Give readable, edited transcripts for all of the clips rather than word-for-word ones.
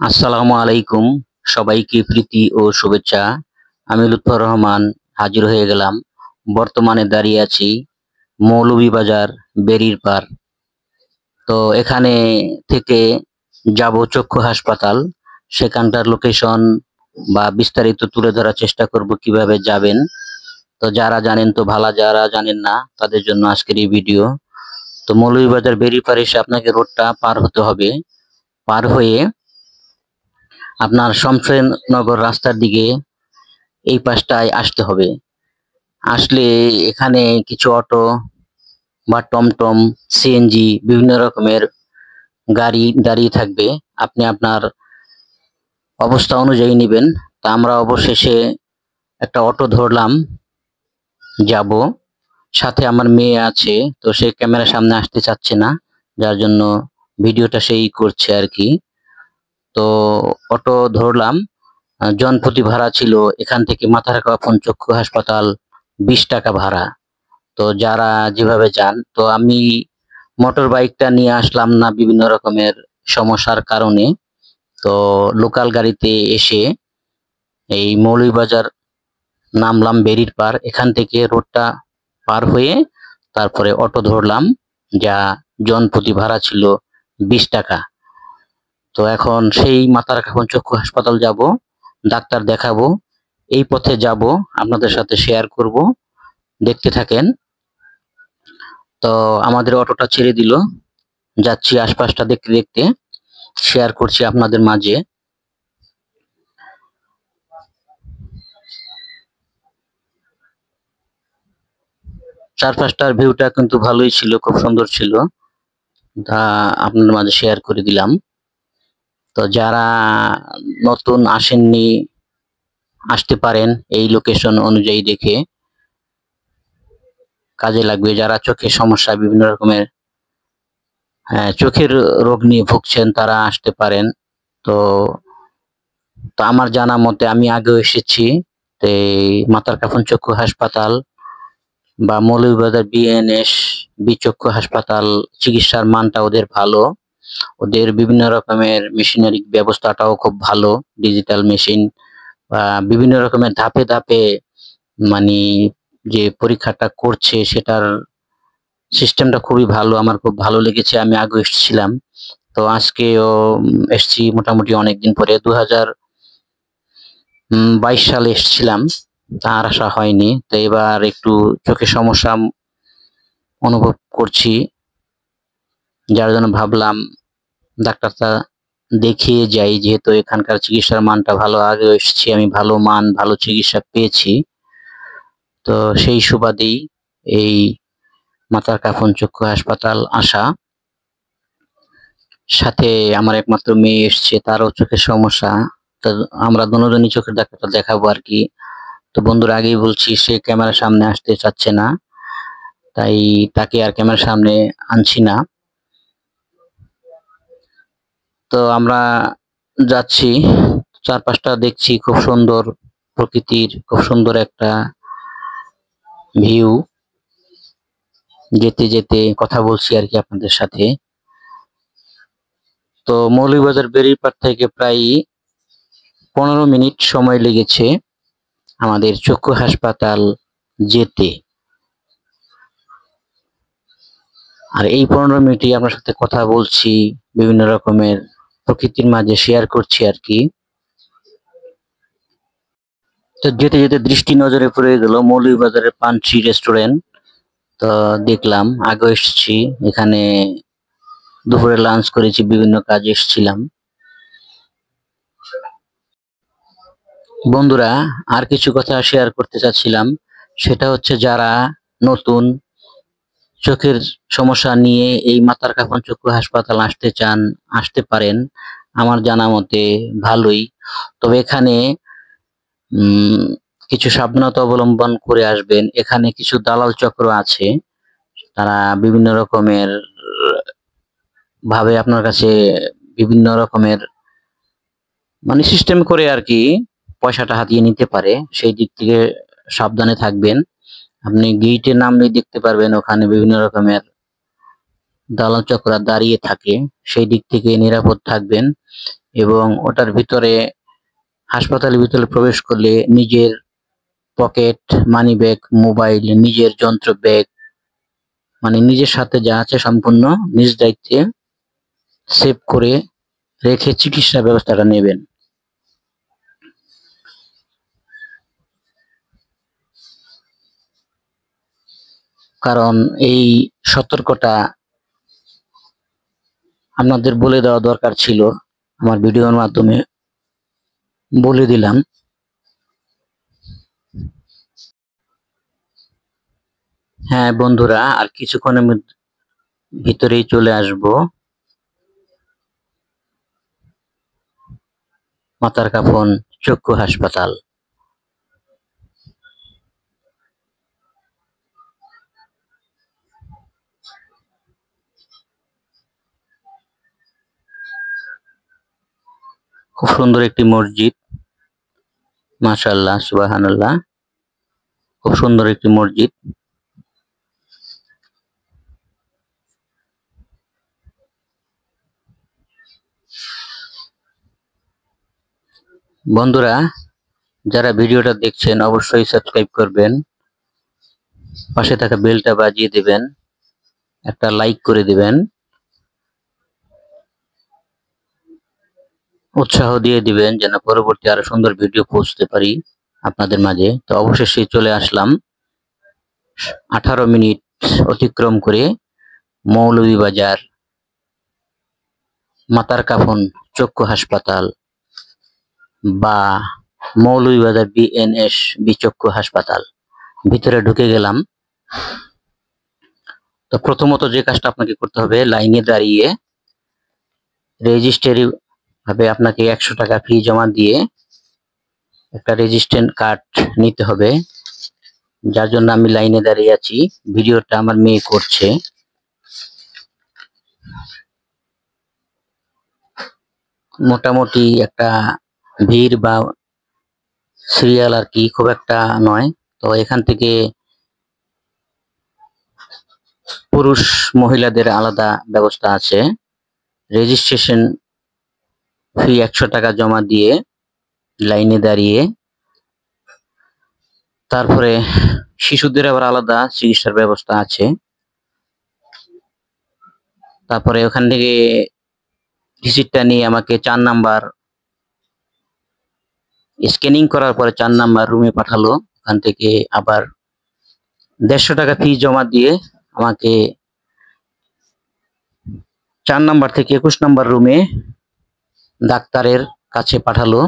আসসালামু আলাইকুম। সবাইকে প্রীতি ও শুভেচ্ছা। আমি লুৎফর রহমান হাজির হয়ে গেলাম। বর্তমানে দাঁড়িয়ে আছি মৌলভীবাজার বেরির পার। তো এখানে থেকে যাব চক্ষু হাসপাতাল। সেখানকার লোকেশন বা বিস্তারিত তুলে ধরার চেষ্টা করব কিভাবে যাবেন। তো যারা জানেন তো ভালো, যারা জানেন না তাদের জন্য আজকের এই ভিডিও। তো মৌলভীবাজার বেরির পার এসে আপনাকে রোডটা পার হতে হবে। পার হয়ে আপনার শমশেরনগর রাস্তার দিকে এই পাশটায় আসতে হবে। আসলে এখানে কিছু অটো বা টমটম, সিএনজি বিভিন্ন রকমের গাড়ি দাঁড়িয়ে থাকবে। আপনি আপনার অবস্থা অনুযায়ী নেবেন। তা আমরা অবশেষে একটা অটো ধরলাম, যাব। সাথে আমার মেয়ে আছে, তো সে ক্যামেরার সামনে আসতে চাচ্ছে না, যার জন্য ভিডিওটা সেই করছে আর কি। তো অটো ধরলাম। জনপ্রতি ভাড়া ছিল এখান থেকে মাথারকাফন চক্ষু হাসপাতাল 20 টাকা ভাড়া। তো যারা যেভাবে যান, তো আমি মোটর বাইকটা নিয়ে আসলাম না বিভিন্ন রকমের সমস্যার কারণে। তো লোকাল গাড়িতে এসে এই মৌলভীবাজার নামলাম বেরির পার। এখান থেকে রোডটা পার হয়ে তারপরে অটো ধরলাম, যা জনপ্রতি ভাড়া ছিল 20 টাকা। তো এখন সেই মাথারকাফন চক্ষু হাসপাতাল যাব, ডাক্তার দেখাবো। এই পথে যাব, আপনাদের সাথে শেয়ার করব, দেখতে থাকেন। তো আমাদের অটোটা ছেড়ে দিল, যাচ্ছি আশপাশটা দেখতে দেখতে, শেয়ার করছি আপনাদের মাঝে। চারপাশটার ভিউটা কিন্তু ভালোই ছিল, খুব সুন্দর ছিল, তা আপনাদের মাঝে শেয়ার করে দিলাম। তো যারা নতুন আসেননি, আসতে পারেন এই লোকেশন অনুযায়ী দেখে, কাজে লাগবে। যারা চোখের সমস্যা বিভিন্ন রকমের চোখের রোগ নিয়ে ভুগছেন তারা আসতে পারেন। তো তো আমার জানা মতে আমি আগেও এসেছি, তো মাথারকাফন চক্ষু হাসপাতাল বা মৌলভীবাজার বিএনএস চক্ষু হাসপাতাল, চিকিৎসার মানটা ওদের ভালো। ওদের বিভিন্ন রকমের মেশিনারি ব্যবস্থাটাও খুব ভালো, ডিজিটাল মেশিন বা বিভিন্ন রকমের ধাপে ধাপে মানে যে পরীক্ষাটা করছে সেটার সিস্টেমটা খুবই ভালো। আমার খুব ভালো লেগেছে, আমি আগে এসেছিলাম। তো আজকেও এসছি মোটামুটি অনেকদিন পরে, 2022 সালে এসেছিলাম, আর আসা হয়নি। তো এবার একটু চোখের সমস্যা অনুভব করছি, যার জন্য ভাবলাম ডাক্তারটা দেখিয়ে যাই, যেহেতু এখানকার চিকিৎসার মানটা ভালো। আগেও এসেছি আমি, ভালো মান ভালো চিকিৎসা পেয়েছি। তো সেই সুবাদেই এই মাথারকাফন চক্ষু হাসপাতাল আসা। সাথে আমার একমাত্র মেয়ে এসছে, তারও চোখের সমস্যা। তো আমরা দুজনই চোখের ডাক্তারটা দেখাবো আর কি। তো বন্ধুরা, আগেই বলছি সে ক্যামেরার সামনে আসতে চাচ্ছে না, তাই তাকে আর ক্যামেরার সামনে আনছি না। তো আমরা যাচ্ছি, চারপাশটা দেখছি, খুব সুন্দর প্রকৃতির, খুব সুন্দর একটা ভিউ। যেতে যেতে কথা বলছি আর কি আপনাদের সাথে। তো মৌলভীবাজার বেরির পার থেকে প্রায় 15 মিনিট সময় লেগেছে আমাদের চক্ষু হাসপাতাল যেতে। আর এই 15 মিনিটই আপনার সাথে কথা বলছি, বিভিন্ন রকমের প্রকৃতির মাঝে শেয়ার করছি আর কি। তো যেতে যেতে দৃষ্টি নজরে পড়ে গেল মৌলভীবাজারের পানসি রেস্টুরেন্ট। তো দেখলাম, আগে এসেছি এখানে, দুপুরে লাঞ্চ করেছি, বিভিন্ন কাজে এসেছিলাম। বন্ধুরা, আর কিছু কথা শেয়ার করতে চাচ্ছিলাম, সেটা হচ্ছে যারা নতুন চোখের সমস্যা নিয়ে এই মাথারকাফন চক্ষু হাসপাতাল আসতে চান, আসতে পারেন। আমার জানা মতে ভালোই, তবে এখানে কিছু সাবধানতা অবলম্বন করে আসবেন। এখানে কিছু দালাল চক্র আছে, তারা বিভিন্ন রকমের ভাবে আপনার কাছে বিভিন্ন রকমের সিস্টেম করে আর কি পয়সাটা হাতিয়ে নিতে পারে। সেই দিক থেকে সাবধানে থাকবেন। আপনি গেটে নামলে দেখতে পারবেন ওখানে বিভিন্ন রকমের দালাল চক্র দাঁড়িয়ে থাকে, সেই দিক থেকে নিরাপদ থাকবেন। এবং ওটার ভিতরে হাসপাতালের ভিতরে প্রবেশ করলে নিজের পকেট, মানি ব্যাগ, মোবাইল, নিজের যন্ত্র ব্যাগ মানে নিজের সাথে যা আছে সম্পূর্ণ নিজ দায়িত্বে সেভ করে রেখে চিকিৎসা ব্যবস্থাটা নেবেন। কারণ এই সতর্কতা আপনাদের বলে দেওয়া দরকার ছিল, আমার ভিডিওর মাধ্যমে বলে দিলাম। হ্যাঁ বন্ধুরা, আর কিছুক্ষণের ভিতরেই চলে আসব মাথার কাফন চক্ষু হাসপাতাল। খুব সুন্দর একটি মসজিদ, মাশাআল্লাহ, সুবহানাল্লাহ, খুব সুন্দর একটি মসজিদ। বন্ধুরা, যারা ভিডিওটা দেখছেন অবশ্যই সাবস্ক্রাইব করবেন, পাশে থাকা বেলটা বাজিয়ে দিবেন, একটা লাইক করে দিবেন, উৎসাহ দিয়ে দিবেন যেন পরবর্তী আরো সুন্দর ভিডিও পৌঁছতে পারি আপনাদের মাঝে। তো অবশেষে চলে আসলাম 18 মিনিট অতিক্রম করে মৌলভীবাজার মাথার কাফন চক্ষু হাসপাতাল বা মৌলভীবাজার বিএনএস চক্ষু হাসপাতাল ভিতরে ঢুকে গেলাম। তো প্রথমত যে কাজটা আপনাকে করতে হবে, লাইনে দাঁড়িয়ে রেজিস্ট্রি ভাবে আপনাকে 100 টাকা ফি জমা দিয়ে একটা রেজিস্ট্রেশন কার্ড নিতে হবে, যার জন্য আমি লাইনে দাঁড়িয়ে আছি। ভিডিওটা আমার মেয়ে করছে। মোটামুটি একটা ভিড় বা সিরিয়াল আর কি খুব একটা নয়। তো এখান থেকে পুরুষ মহিলাদের আলাদা ব্যবস্থা আছে। রেজিস্ট্রেশন ফি 100 টাকা জমা দিয়ে লাইনে দাঁড়িয়ে, তারপরে শিশুদের আবার আলাদা চিকিৎসার ব্যবস্থা আছে। তারপরে ওখান থেকে রিসিটটা নিয়ে আমাকে 4 নাম্বার স্ক্যানিং করার পরে 4 নাম্বার রুমে পাঠালো। ওখান থেকে আবার 150 টাকা ফি জমা দিয়ে আমাকে 4 নাম্বার থেকে 21 নাম্বার রুমে ডাক্তারের কাছে পাঠালো।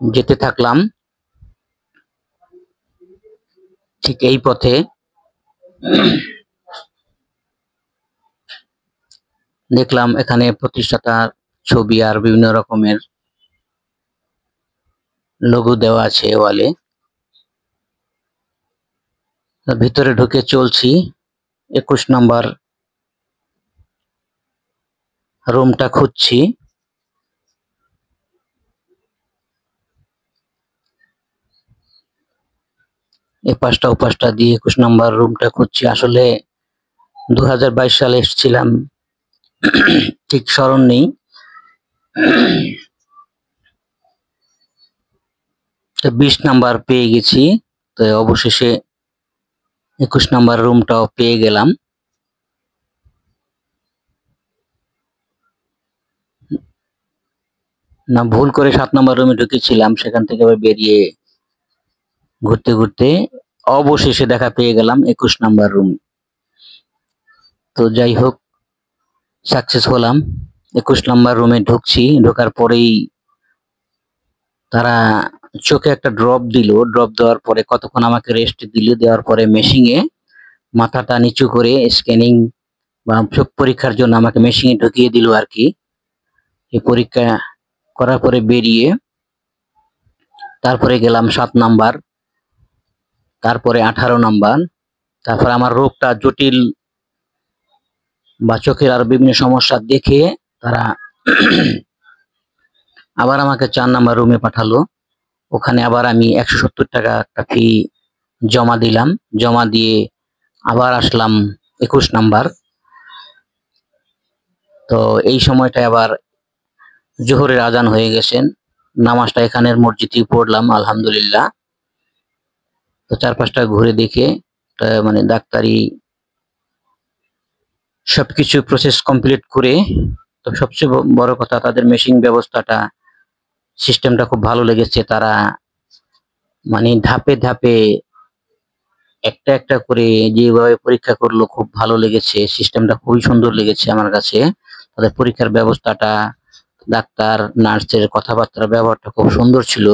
যেতে থাকলাম ঠিক এই পথে। দেখলাম এখানে প্রতিষ্ঠাতার ছবি আর বিভিন্ন রকমের লোগো দেওয়া আছে ওয়ালে। ভিতরে ঢুকে চলছি 21 নাম্বার রুমটা খুঁজছি। এই পাশটা ও পাশটা দিয়ে 21 নাম্বার রুমটা খুঁজছি। আসলে 2022 সালে এসেছিলাম, ঠিক স্মরণ নেই। তো 20 নাম্বার পেয়ে গেছি। তো অবশেষে 21 নাম্বার রুমটাও পেয়ে গেলাম। না, ভুল করে 7 নাম্বার রুমে ঢুকেছিলাম, সেখান থেকে আবার বেরিয়ে ঘুরতে ঘুরতে অবশেষে দেখা পেয়ে গেলাম 21 নাম্বার রুম। তো যাই হোক, সাকসেস হলাম। 21 নাম্বার রুমে ঢুকছি। ঢোকার পরেই তারা চোখে একটা ড্রপ দিল। ড্রপ দেওয়ার পরে কতক্ষণ আমাকে রেস্ট দিল। দেওয়ার পরে মেশিনে মাথাটা নিচু করে স্ক্যানিং বা চোখ পরীক্ষার জন্য আমাকে মেশিনে ঢুকিয়ে দিল আর কি। এই পরীক্ষা করার পরে বেরিয়ে তারপরে গেলাম 7 নাম্বার, তারপরে 18 নাম্বার। তারপরে আমার রোগটা জটিল বা চোখের আরো বিভিন্ন সমস্যা দেখে তারা আবার আমাকে 4 নাম্বার রুমে পাঠালো। ওখানে আবার আমি 170 টাকা একটা ফি জমা দিলাম। জমা দিয়ে আবার আসলাম 21 নাম্বার। তো এই সময়টা আবার জোহরের আজান হয়ে গেছেন, নামাজটা এখানের মসজিদে পড়লাম আলহামদুলিল্লাহ। তো চারপাশটা ঘুরে দেখে মানে ডাক্তারি সবকিছু প্রসেস কমপ্লিট করে, তো সবচেয়ে বড় কথা তাদের মেশিন ব্যবস্থাটা, সিস্টেমটা খুব ভালো লেগেছে। তারা মানে ধাপে ধাপে একটা একটা করে যেভাবে পরীক্ষা করলো খুব ভালো লেগেছে, সিস্টেমটা খুবই সুন্দর লেগেছে আমার কাছে। তাদের পরীক্ষার ব্যবস্থাটা, ডাক্তার নার্সের কথাবার্তা ব্যবহারটা খুব সুন্দর ছিল।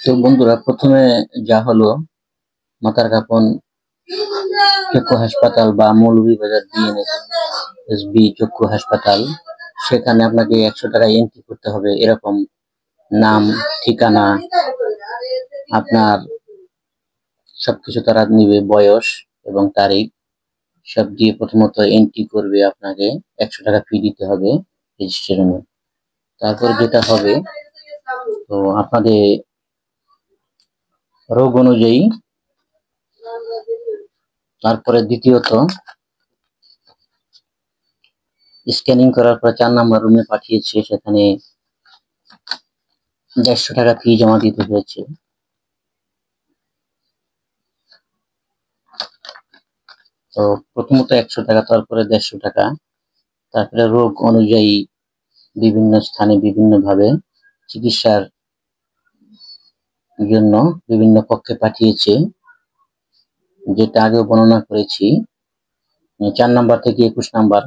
তো বন্ধুরা, প্রথমে যা হলো মাথার কাপন চক্ষু হাসপাতাল বা মৌলভীবাজার বিএনএসবি চক্ষু হাসপাতাল, সেখানে আপনাকে 100 টাকা এন্ট্রি করতে হবে। এরকম নাম, ঠিকানা, আপনার সবকিছু তারা নিবে, বয়স এবং তারিখ সব দিয়ে প্রথমত এন্ট্রি করবে। আপনাকে 100 টাকা ফি দিতে হবে রেজিস্ট্রেশনে। তারপর যেটা হবে, তো আপনাদের রোগ অনুযায়ী তারপরে দ্বিতীয়ত স্ক্যানিং করার পর 4 নম্বর রুমে পাঠিয়েছে, সেখানে 150 টাকা ফি জমা দিতে হয়েছে। তো প্রথমত 100 টাকা, তারপরে 150 টাকা, তারপরে রোগ অনুযায়ী বিভিন্ন স্থানে বিভিন্নভাবে চিকিৎসার জন্য বিভিন্ন কক্ষে পাঠিয়েছে, যেটা আগেও বর্ণনা করেছি। 4 নাম্বার থেকে 21 নাম্বার,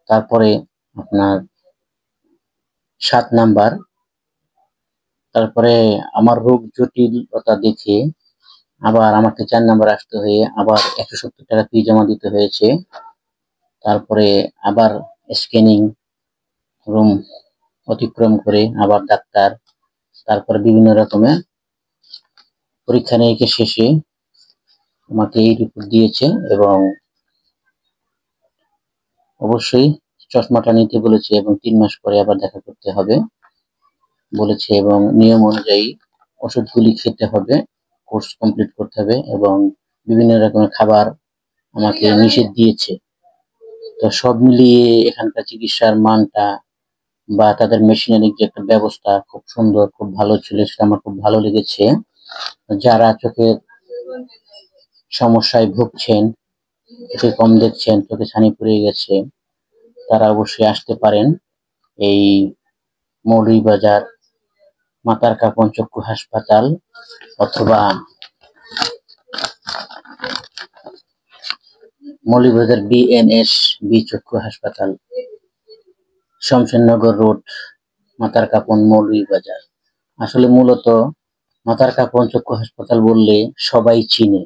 তারপরে আপনার 7 নাম্বার। তারপরে আমার রোগ জটিলতা দেখে আবার আমাকে 4 নাম্বার আসতে হয়ে আবার 170 টাকা ফি জমা দিতে হয়েছে। তারপরে আবার স্ক্যানিং রুম অতিক্রম করে আবার ডাক্তার, তারপরে বিভিন্ন রকমের পরীক্ষা নিরীক্ষা শেষে আমাকে এই রিপোর্ট দিয়েছে এবং অবশ্যই চশমাটা নিতে বলেছে এবং 3 মাস পরে আবার দেখা করতে হবে বলেছে এবং নিয়ম অনুযায়ী ওষুধগুলি খেতে হবে, কোর্স কমপ্লিট করতে হবে এবং বিভিন্ন রকমের খাবার আমাকে নিষেধ দিয়েছে। তো সব মিলিয়ে এখানকার চিকিৎসার মানটা বা তাদের মেশিনারি যে একটা ব্যবস্থা খুব সুন্দর, খুব ভালো ছিল, সেটা আমার খুব ভালো লেগেছে। যারা চোখের সমস্যায় ভুগছেন, চোখে কম দেখছেন, চোখে ছানি পড়ে গেছে, তারা অবশ্যই আসতে পারেন এই মৌলভীবাজার মাথার কাপন চক্ষু হাসপাতাল অথবা মৌলভীবাজার বিএনএসবি চক্ষু হাসপাতাল, শমশেরনগর রোড, মাথার কাপন, মৌলভীবাজার। আসলে মূলত মাথার কাপন চক্ষু হাসপাতাল বললে সবাই চিনে,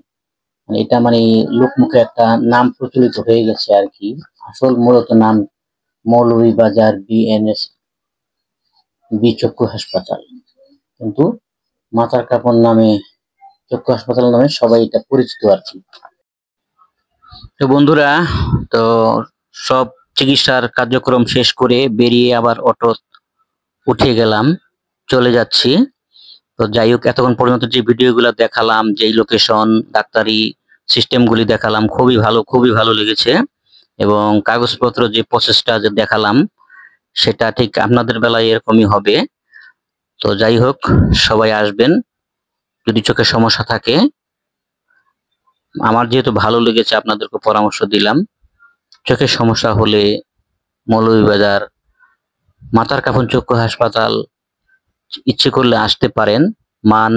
মানে এটা মানে লোকমুখে একটা নাম প্রচলিত হয়ে গেছে আর কি। আসল মূলত নাম মৌলভীবাজার বিএনএসবি চক্ষু হাসপাতাল, কিন্তু মাথার কাপন নামে চক্ষু হাসপাতাল নামে সবাই এটা পরিচিত আর কি। তো বন্ধুরা, তো সব চিকিৎসার কার্যক্রম শেষ করে বেরিয়ে আবার অটো উঠে গেলাম, চলে যাচ্ছি। তো যাই হোক, এতক্ষণ পর্যন্ত যে ভিডিওগুলো দেখালাম, যেই লোকেশন, ডাক্তারি সিস্টেমগুলি দেখালাম, খুবই ভালো লেগেছে এবং কাগজপত্র যে প্রসেসটা যে দেখালাম সেটা ঠিক আপনাদের বেলায় এরকমই হবে। তো যাই হোক, সবাই আসবেন যদি চোখের সমস্যা থাকে। আমার যেহেতু ভালো লেগেছে আপনাদেরকে পরামর্শ দিলাম। চোখের সমস্যা হলে মৌলভীবাজার মাথার কাপন চক্ষু হাসপাতাল ইচ্ছে করলে আসতে পারেন, মান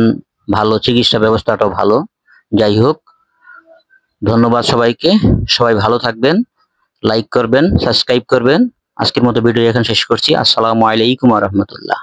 ভালো, চিকিৎসা ব্যবস্থাটাও ভালো। যাই হোক, ধন্যবাদ সবাইকে, সবাই ভালো থাকবেন, লাইক করবেন, সাবস্ক্রাইব করবেন। আজকের মতো ভিডিও এখানে শেষ করছি। আসসালামু আলাইকুম ওয়া রাহমাতুল্লাহ।